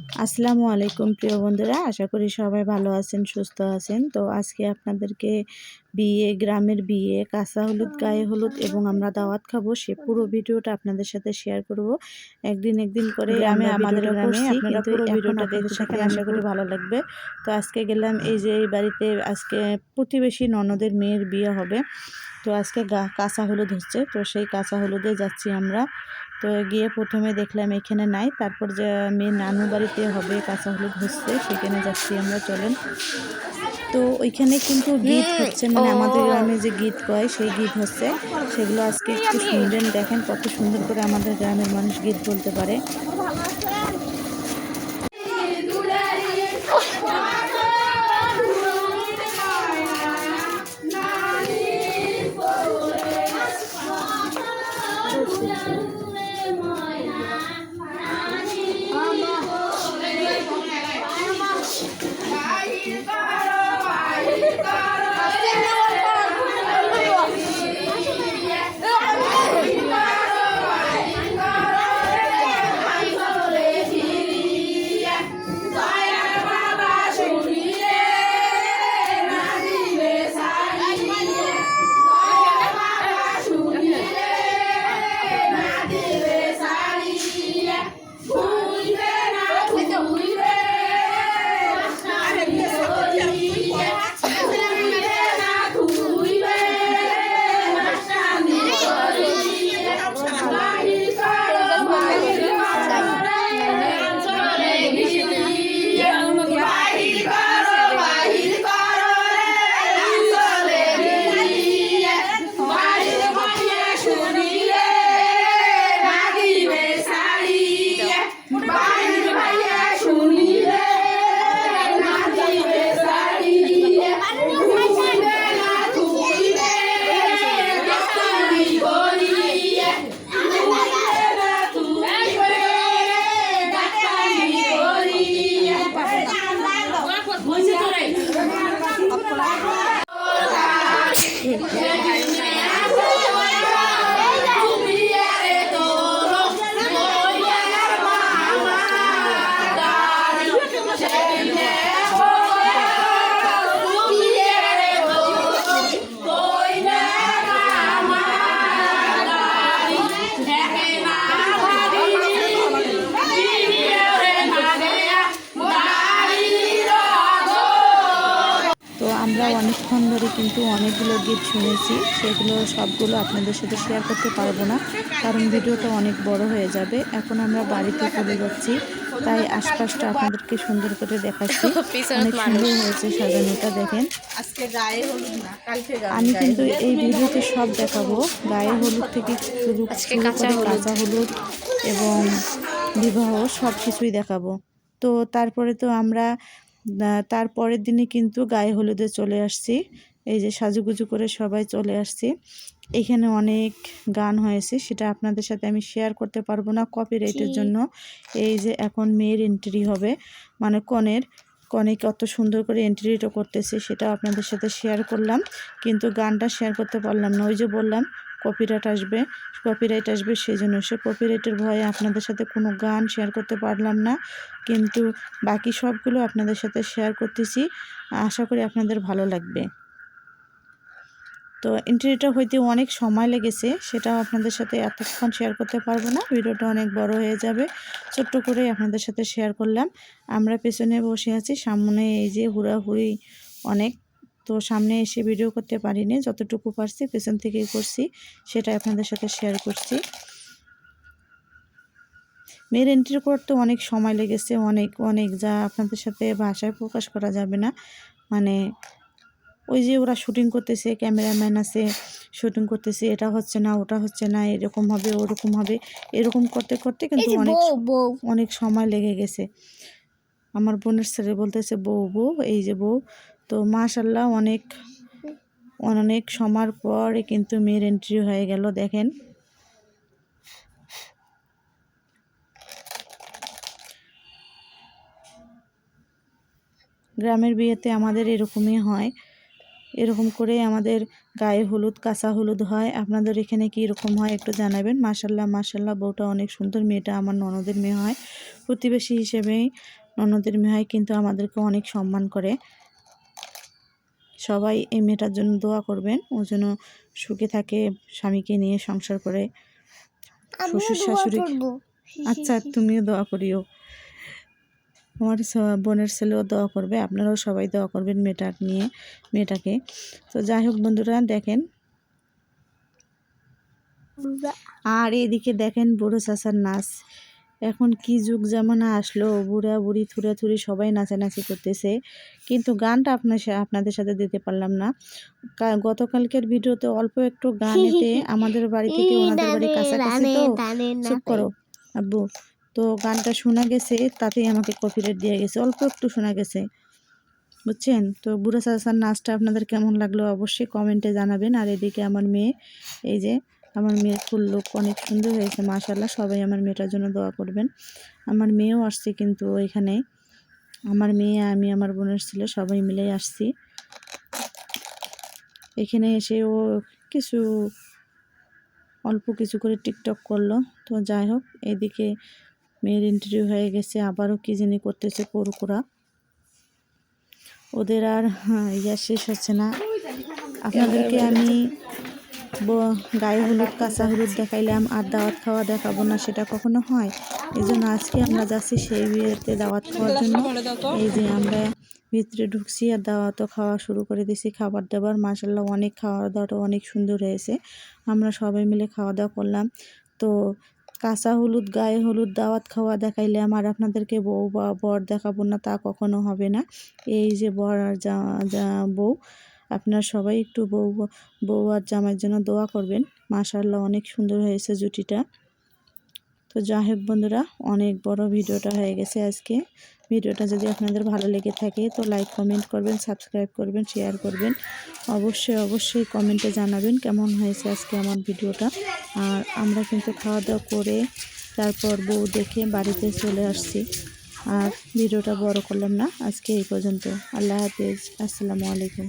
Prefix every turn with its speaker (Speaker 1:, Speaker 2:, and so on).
Speaker 1: আসসালামু আলাইকুম প্রিয় বন্ধুরা, আশা করি সবাই ভালো আছেন, সুস্থ আছেন। তো আজকে আপনাদেরকে গ্রামের বিয়ে, কাঁচা হলুদ, গায়ে হলুদ এবং আমরা দাওয়াত খাবো সে পুরো ভিডিওটা আপনাদের সাথে শেয়ার করব। একদিন করে
Speaker 2: গ্রামে
Speaker 1: আমাদের
Speaker 2: ভিডিওটা
Speaker 1: গ্রামে
Speaker 2: করছি,
Speaker 1: আপনারা
Speaker 2: কিন্তু
Speaker 1: পুরো
Speaker 2: এখন
Speaker 1: ভিডিওটা
Speaker 2: আপনাদের
Speaker 1: দেখতে
Speaker 2: সাথে
Speaker 1: থাকেন,
Speaker 2: আমি
Speaker 1: আশা করি ভালো লাগবে। তো আজকে গেলাম এই যে এই বাড়িতে আজকে প্রতিবেশী ননদের মেয়ের বিয়ে হবে। তো আজকে কাঁচা হলুদ হচ্ছে, তো সেই কাঁচা হলুদে যাচ্ছি আমরা। তো গিয়ে প্রথমে দেখলাম এখানে নাই, তারপর যে মেয়ের নানু বাড়িতে হবে কাঁচা হলুদ হচ্ছে, সেখানে যাচ্ছি আমরা, চলেন। তো ওইখানে কিন্তু গীত হচ্ছে, মানে আমাদের গ্রামে যে গীত কয় সেই গীত হচ্ছে, সেগুলো আজকে একটু শুনবেন। দেখেন কত সুন্দর করে আমাদের গ্রামের মানুষ গীত বলতে পারে। আমরা অনেকক্ষণ ধরে কিন্তু অনেকগুলো গীত শুনেছি, সেগুলো সবগুলো আপনাদের সাথে শেয়ার করতে পারবো না, কারণ ভিডিওটা অনেক বড় হয়ে যাবে। এখন আমরা বাড়িতে চলে যাচ্ছি, তাই আশপাশটা আপনাদেরকে সুন্দর করে দেখাচ্ছি। অনেক সুন্দর হয়েছে সাজানোটা, দেখেন। আমি কিন্তু এই ভিডিওতে সব দেখাবো, গায়ে হলুদ থেকে শুরু করে কাঁচা হলুদ এবং বিবাহ সব কিছুই দেখাবো। তো তারপরে তো আমরা তারপরের দিনে কিন্তু গায়ে হলুদে চলে আসছি, এই যে সাজুগুজু করে সবাই চলে আসছি। এখানে অনেক গান হয়েছে, সেটা আপনাদের সাথে আমি শেয়ার করতে পারবো না কপিরাইটের জন্য। এই যে এখন মেয়ের এন্ট্রি হবে, মানে কনে কত সুন্দর করে এন্ট্রিটা করতেছে, সেটা আপনাদের সাথে শেয়ার করলাম, কিন্তু গানটা শেয়ার করতে পারলাম না। ওই যে বললাম কপিরাইট আসবে সেই জন্য, সে কপিরাইটের ভয়ে আপনাদের সাথে কোনো গান শেয়ার করতে পারলাম না, কিন্তু বাকি সবগুলো আপনাদের সাথে শেয়ার করতেছি। আশা করি আপনাদের ভালো লাগবে। তো এন্ট্রিটা হইতে অনেক সময় লেগেছে, সেটাও আপনাদের সাথে এতক্ষণ শেয়ার করতে পারবো না, ভিডিওটা অনেক বড় হয়ে যাবে। ছোট্ট করে আপনাদের সাথে শেয়ার করলাম। আমরা পেছনে বসে আছি, সামনে এই যে হুড়াহুড়ি অনেক, তো সামনে এসে ভিডিও করতে পারিনি, যতটুকু পারছি পেছন থেকেই করছি, সেটা আপনাদের সাথে শেয়ার করছি। মেয়ের এন্ট্রি করতে অনেক সময় লেগেছে, অনেক অনেক, যা আপনাদের সাথে ভাষায় প্রকাশ করা যাবে না। মানে ওই যে ওরা শুটিং করতেছে, ক্যামেরাম্যান আছে, শুটিং করতেছে, এটা হচ্ছে না, ওটা হচ্ছে না, এরকম হবে, ওরকম হবে, এরকম করতে করতে কিন্তু অনেক সময় লেগে গেছে। আমার বোনের ছেলে বলতেছে বউ বউ, এই যে বউ। তো মাশাল্লাহ অনেক অনেক সময়ের পরে কিন্তু মেয়ের এন্ট্রি হয়ে গেল, দেখেন। গ্রামের বিয়েতে আমাদের এরকমই হয়, এরকম করে আমাদের গায়ে হলুদ, কাঁচা হলুদ হয়। আপনাদের এখানে কী রকম হয় একটু জানাবেন। মাশাল্লাহ মাশাল্লাহ, বউটা অনেক সুন্দর। মেয়েটা আমার ননদের মেয়ে হয়, প্রতিবেশী হিসেবেই ননদের মেয়ে হয়, কিন্তু আমাদেরকে অনেক সম্মান করে। সবাই এই মেয়েটার জন্য দোয়া করবেন, ও যেন সুখে থাকে, স্বামীকে নিয়ে সংসার করে, শ্বশুর শাশুড়ি। আচ্ছা, তুমিও দোয়া করিও। আমার বোনের ছেলেও দোয়া করবে, আপনারাও সবাই দোয়া করবেন মেয়েটাকে। তো যাই হোক বন্ধুরা, দেখেন। আর এদিকে দেখেন বুড়ো চাচার নাচ। এখন কি যুগ জামানা আসলো, বুড়া বুড়ি থুড়াথুড়ি সবাই নাচানাচি করতেছে, কিন্তু গানটা আপনাদের সাথে দিতে পারলাম না। গতকালকের ভিডিওতে অল্প একটু গান এতে আমাদের বাড়ি থেকে ওনাদের বাড়ি কাছাকাছি, তো চুপ করো আব্বু। তো গানটা শোনা গেছে, তাতেই আমাকে কপিরাইট দিয়ে গেছে, অল্প একটু শোনা গেছে, বুঝছেন। তো বুড়া চাচার নাচটা আপনাদের কেমন লাগলো অবশ্যই কমেন্টে জানাবেন। আর এদিকে আমার মেয়ে, এই যে আমার মেয়ের ফুল লুক অনেক সুন্দর হয়েছে মাশাআল্লাহ। সবাই আমার মেয়েটার জন্য দোয়া করবেন। আমার মেয়েও আসছে, কিন্তু ওইখানে আমার মেয়ে, আমি, আমার বোনের ছেলে সবাই মিলেই আসছি। এখানে এসে ও অল্প কিছু করে টিকটক করলো। তো যাই হোক, এদিকে মেয়ের ইন্টারভিউ হয়ে গেছে, আবারও কি জানি করতেছে পরুকুরা। ওদের আর ইয়া শেষ হচ্ছে না। আপনাদেরকে আমি গায়ে হলুদ, কাঁচা হলুদ দেখাইলাম, আর দাওয়াত খাওয়া দেখাবো না, সেটা কখনো হয়? এই জন্য আজকে আমরা যাচ্ছি সেই বিয়েতে দাওয়াত খাওয়ার জন্য। এই যে আমরা ভিতরে ঢুকছি আর দাওয়াতও খাওয়া শুরু করে দিছি। খাবার দাবার মাশাআল্লাহ অনেক, খাওয়া দাওয়াটা অনেক সুন্দর হয়েছে। আমরা সবাই মিলে খাওয়া দাওয়া করলাম। তো কাঁচা হলুদ, গায়ে হলুদ, দাওয়াত খাওয়া দেখাইলাম, আর আপনাদেরকে বউ বা বর দেখাবো না, তা কখনো হবে না। এই যে বর আর বউ, আপনারা সবাই একটু বউ আর জামাইয়ের জন্য দোয়া করবেন। মাশাআল্লাহ অনেক সুন্দর হয়েছে জুটিটা। তো যাই হোক বন্ধুরা, অনেক বড় ভিডিওটা হয়ে গেছে আজকে। ভিডিওটা যদি আপনাদের ভালো লেগে থাকে তো লাইক কমেন্ট করবেন, সাবস্ক্রাইব করবেন, শেয়ার করবেন। অবশ্যই কমেন্টে জানাবেন কেমন হয়েছে আজকে আমার ভিডিওটা। আর আমরা কিন্তু খাওয়া দাওয়া করে তারপর বউ দেখে বাড়িতে চলে আসছি। আর ভিডিওটা বড় করলাম না, আজকে এই পর্যন্ত। আল্লাহ হাফেজ, আসসালামু আলাইকুম।